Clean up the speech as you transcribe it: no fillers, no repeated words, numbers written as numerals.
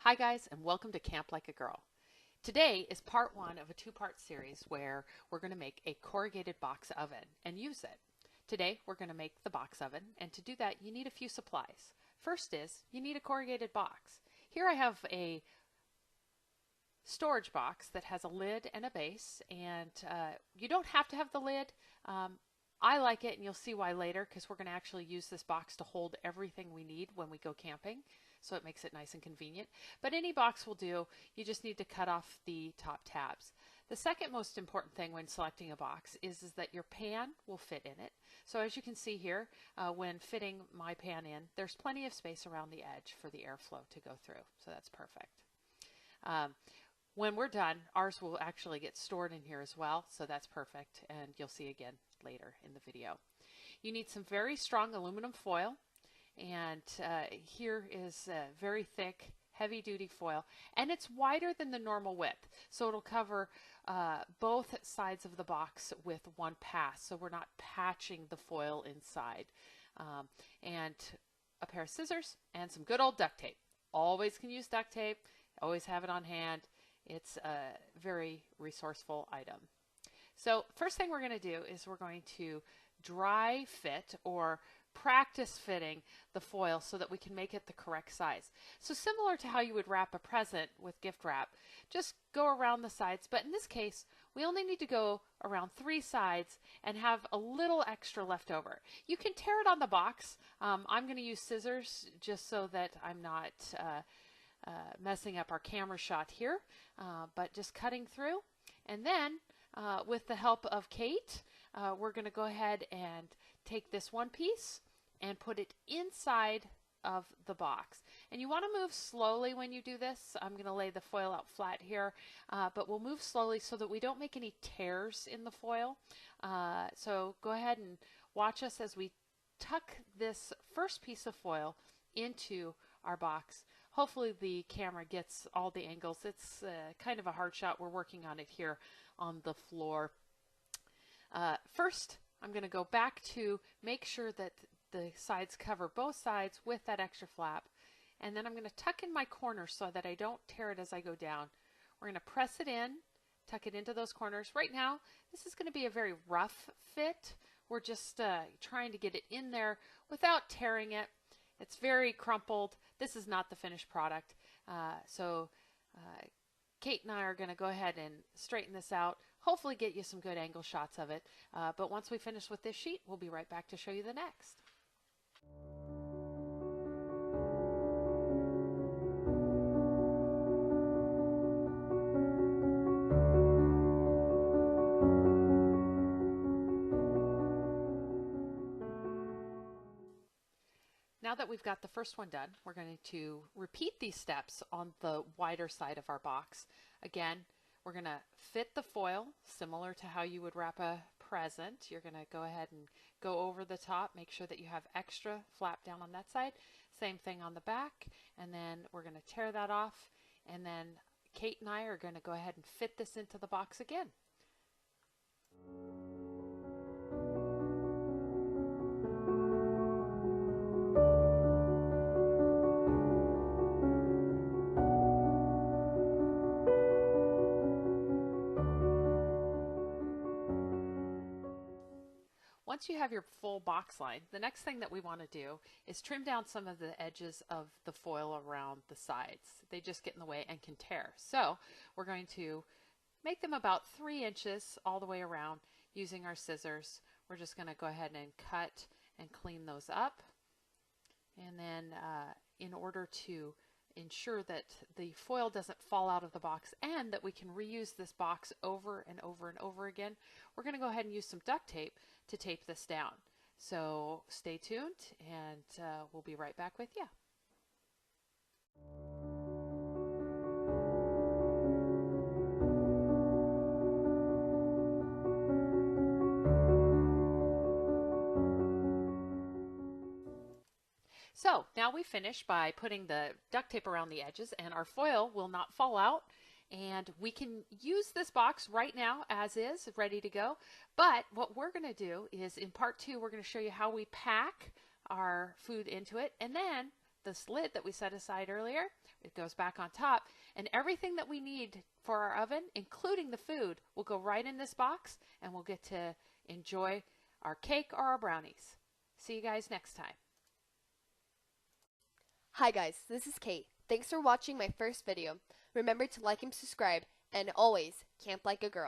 Hi guys, and welcome to Camp Like a Girl. Today is part one of a two-part series where we're going to make a corrugated box oven and use it. Today we're going to make the box oven, and to do that you need a few supplies. First is you need a corrugated box. Here I have a storage box that has a lid and a base, and you don't have to have the lid. I like it, and you'll see why later, because we're going to actually use this box to hold everything we need when we go camping, so it makes it nice and convenient. But any box will do. You just need to cut off the top tabs. The second most important thing when selecting a box is that your pan will fit in it. So as you can see here, when fitting my pan in, there's plenty of space around the edge for the airflow to go through, so that's perfect. When we're done, ours will actually get stored in here as well, so that's perfect, and you'll see again later in the video. You need some very strong aluminum foil, and here is very thick, heavy-duty foil, and it's wider than the normal width, so it'll cover both sides of the box with one pass, so we're not patching the foil inside. And a pair of scissors and some good old duct tape. Always can use duct tape, always have it on hand. It's a very resourceful item. So first thing we're going to do is we're going to dry fit or practice fitting the foil so that we can make it the correct size. So similar to how you would wrap a present with gift wrap, just go around the sides, but in this case we only need to go around 3 sides and have a little extra left over. You can tear it on the box. I'm going to use scissors just so that I'm not messing up our camera shot here, but just cutting through. And then with the help of Kate, we're going to go ahead and take this one piece and put it inside of the box. And you want to move slowly when you do this. I'm going to lay the foil out flat here, but we'll move slowly so that we don't make any tears in the foil. So go ahead and watch us as we tuck this first piece of foil into our box. Hopefully the camera gets all the angles. It's kind of a hard shot. We're working on it here on the floor. First, I'm going to go back to make sure that the sides cover both sides with that extra flap. And then I'm going to tuck in my corners so that I don't tear it as I go down. We're going to press it in, tuck it into those corners. Right now, this is going to be a very rough fit. We're just trying to get it in there without tearing it. It's very crumpled. This is not the finished product. So Kate and I are going to go ahead and straighten this out, hopefully get you some good angle shots of it. But once we finish with this sheet, we'll be right back to show you the next. Now that we've got the first one done, we're going to repeat these steps on the wider side of our box. Again, we're going to fit the foil similar to how you would wrap a present. You're going to go ahead and go over the top, make sure that you have extra flap down on that side. Same thing on the back, and then we're going to tear that off, and then Kate and I are going to go ahead and fit this into the box again. Once you have your full box line, the next thing that we want to do is trim down some of the edges of the foil around the sides. They just get in the way and can tear. So we're going to make them about 3 inches all the way around using our scissors. We're just going to go ahead and cut and clean those up. And then in order to ensure that the foil doesn't fall out of the box and that we can reuse this box over and over and over again, we're going to go ahead and use some duct tape to tape this down. So stay tuned, and we'll be right back with you. So now we finish by putting the duct tape around the edges, and our foil will not fall out, and we can use this box right now as is, ready to go. But what we're going to do is in part 2, we're going to show you how we pack our food into it, and then this lid that we set aside earlier. It goes back on top, and everything that we need for our oven, including the food, will go right in this box, and we'll get to enjoy our cake or our brownies. See you guys next time. Hi guys, this is Kate. Thanks for watching my first video. Remember to like and subscribe, and always camp like a girl.